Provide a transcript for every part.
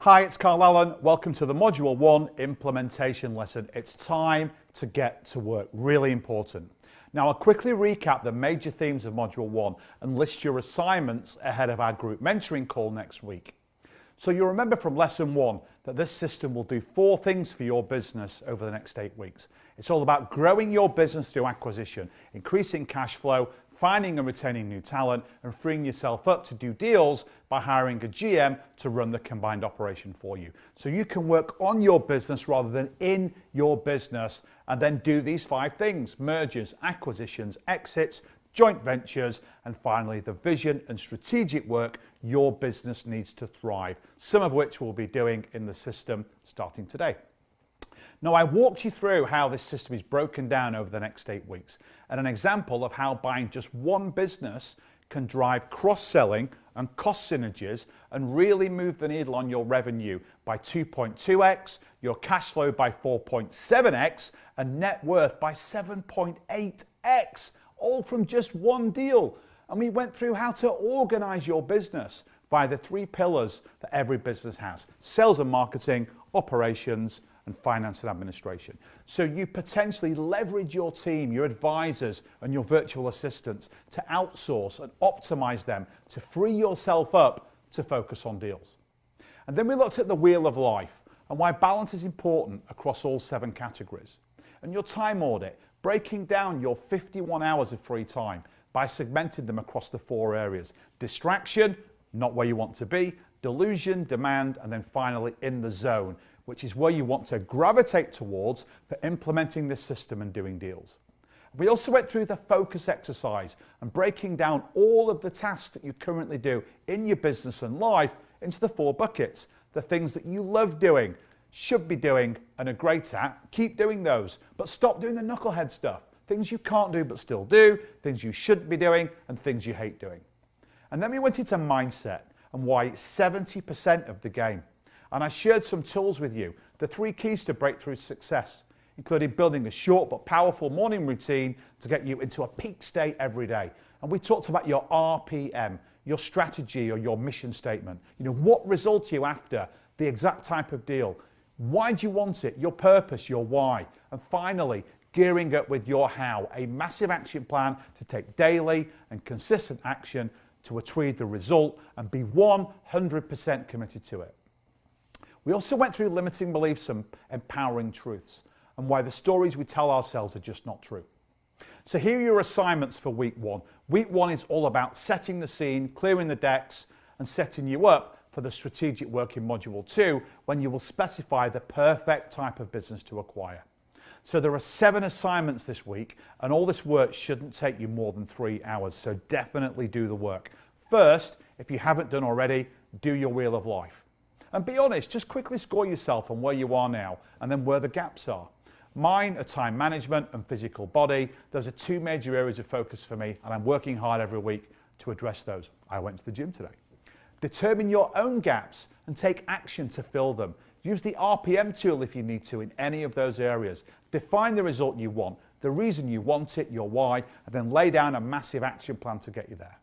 Hi, it's Carl Allen. Welcome to the Module 1 implementation lesson. It's time to get to work. Really important. Now, I'll quickly recap the major themes of Module 1 and list your assignments ahead of our group mentoring call next week. So you'll remember from Lesson 1 that this system will do 4 things for your business over the next 8 weeks. It's all about growing your business through acquisition, increasing cash flow, finding and retaining new talent, and freeing yourself up to do deals by hiring a GM to run the combined operation for you. So you can work on your business rather than in your business, and then do these 5 things: mergers, acquisitions, exits, joint ventures, and finally the vision and strategic work your business needs to thrive, some of which we'll be doing in the system starting today. Now, I walked you through how this system is broken down over the next 8 weeks and an example of how buying just one business can drive cross-selling and cost synergies and really move the needle on your revenue by 2.2x, your cash flow by 4.7x, and net worth by 7.8x, all from just one deal. And we went through how to organize your business via the 3 pillars that every business has: sales and marketing, operations, and finance and administration. So you potentially leverage your team, your advisors, and your virtual assistants to outsource and optimize them to free yourself up to focus on deals. And then we looked at the wheel of life and why balance is important across all 7 categories. And your time audit, breaking down your 51 hours of free time by segmenting them across the 4 areas: distraction, not where you want to be; delusion, demand; and then finally in the zone, which is where you want to gravitate towards for implementing this system and doing deals. We also went through the focus exercise and breaking down all of the tasks that you currently do in your business and life into the 4 buckets: the things that you love doing, should be doing, and are great at. Keep doing those, but stop doing the knucklehead stuff. Things you can't do but still do, things you shouldn't be doing, and things you hate doing. And then we went into mindset and why it's 70% of the game. And I shared some tools with you, the 3 keys to breakthrough success, including building a short but powerful morning routine to get you into a peak state every day. And we talked about your RPM, your strategy or your mission statement. What result are you after? The exact type of deal. Why do you want it? Your purpose, your why. And finally, gearing up with your how, a massive action plan to take daily and consistent action to achieve the result and be 100% committed to it. We also went through limiting beliefs and empowering truths and why the stories we tell ourselves are just not true. So here are your assignments for week 1. Week 1 is all about setting the scene, clearing the decks, and setting you up for the strategic work in Module 2, when you will specify the perfect type of business to acquire. So there are 7 assignments this week, and all this work shouldn't take you more than 3 hours, so definitely do the work. First, if you haven't done already, do your wheel of life. And be honest, just quickly score yourself on where you are now and then where the gaps are. Mine are time management and physical body. Those are 2 major areas of focus for me, and I'm working hard every week to address those. I went to the gym today. Determine your own gaps and take action to fill them. Use the RPM tool if you need to in any of those areas. Define the result you want, the reason you want it, your why, and then lay down a massive action plan to get you there.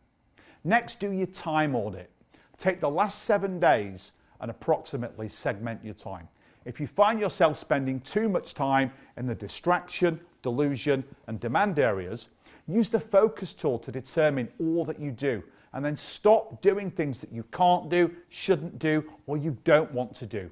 Next, do your time audit. Take the last 7 days and approximately segment your time. If you find yourself spending too much time in the distraction, delusion, and demand areas, use the focus tool to determine all that you do, and then stop doing things that you can't do, shouldn't do, or you don't want to do.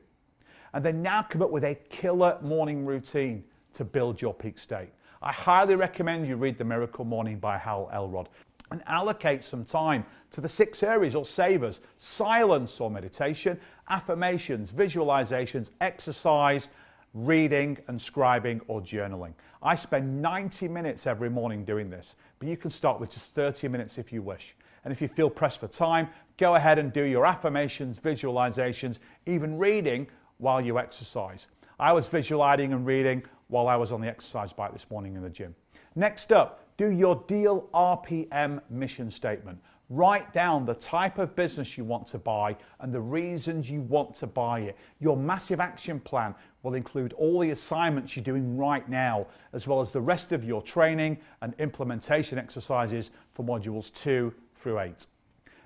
And then now come up with a killer morning routine to build your peak state. I highly recommend you read The Miracle Morning by Hal Elrod and allocate some time to the 6 areas or savers: silence or meditation, affirmations, visualizations, exercise, reading and scribing or journaling. I spend 90 minutes every morning doing this, but you can start with just 30 minutes if you wish. And if you feel pressed for time, go ahead and do your affirmations, visualizations, even reading while you exercise. I was visualizing and reading while I was on the exercise bike this morning in the gym. Next up, do your deal RPM mission statement. Write down the type of business you want to buy and the reasons you want to buy it. Your massive action plan will include all the assignments you're doing right now, as well as the rest of your training and implementation exercises for modules 2 through 8.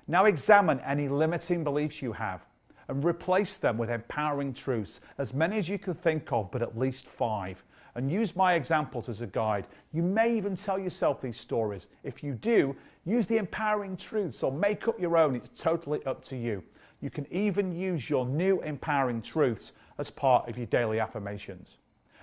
Now examine any limiting beliefs you have and replace them with empowering truths, as many as you can think of, but at least 5. And use my examples as a guide. You may even tell yourself these stories. If you do, use the empowering truths or make up your own. It's totally up to you. You can even use your new empowering truths as part of your daily affirmations.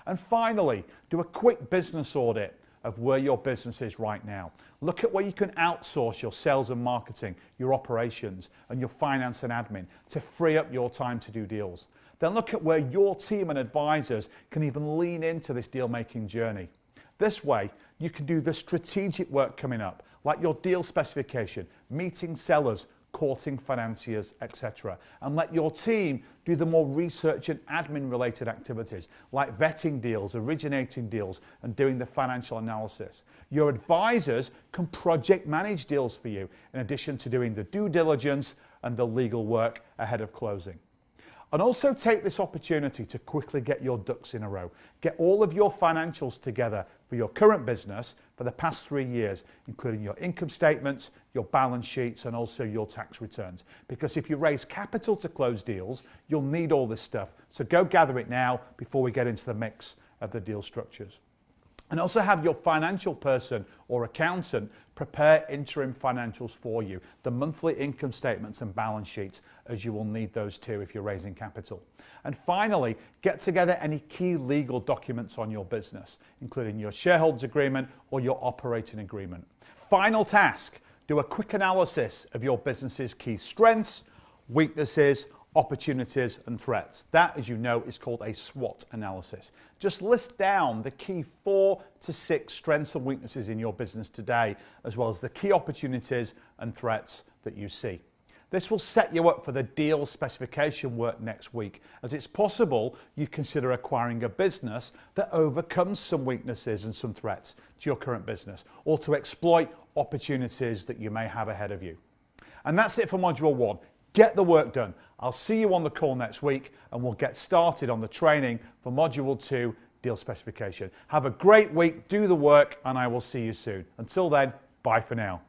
And finally, do a quick business audit of where your business is right now. Look at where you can outsource your sales and marketing, your operations, and your finance and admin to free up your time to do deals. Then look at where your team and advisors can even lean into this deal-making journey. This way, you can do the strategic work coming up, like your deal specification, meeting sellers, courting financiers, etc. And let your team do the more research and admin related activities like vetting deals, originating deals, and doing the financial analysis. Your advisors can project manage deals for you in addition to doing the due diligence and the legal work ahead of closing. And also take this opportunity to quickly get your ducks in a row. Get all of your financials together for your current business for the past 3 years, including your income statements, your balance sheets, and also your tax returns. Because if you raise capital to close deals, you'll need all this stuff. So go gather it now before we get into the mix of the deal structures. And also have your financial person or accountant prepare interim financials for you, the monthly income statements and balance sheets, as you will need those too if you're raising capital. And finally, get together any key legal documents on your business, including your shareholders agreement or your operating agreement. Final task, do a quick analysis of your business's key strengths, weaknesses, opportunities and threats. That, as you know, is called a SWOT analysis. Just list down the key 4 to 6 strengths and weaknesses in your business today, as well as the key opportunities and threats that you see. This will set you up for the deal specification work next week, as it's possible you consider acquiring a business that overcomes some weaknesses and some threats to your current business, or to exploit opportunities that you may have ahead of you. And that's it for Module 1. Get the work done. I'll see you on the call next week and we'll get started on the training for Module 2, deal specification. Have a great week, do the work, and I will see you soon. Until then, bye for now.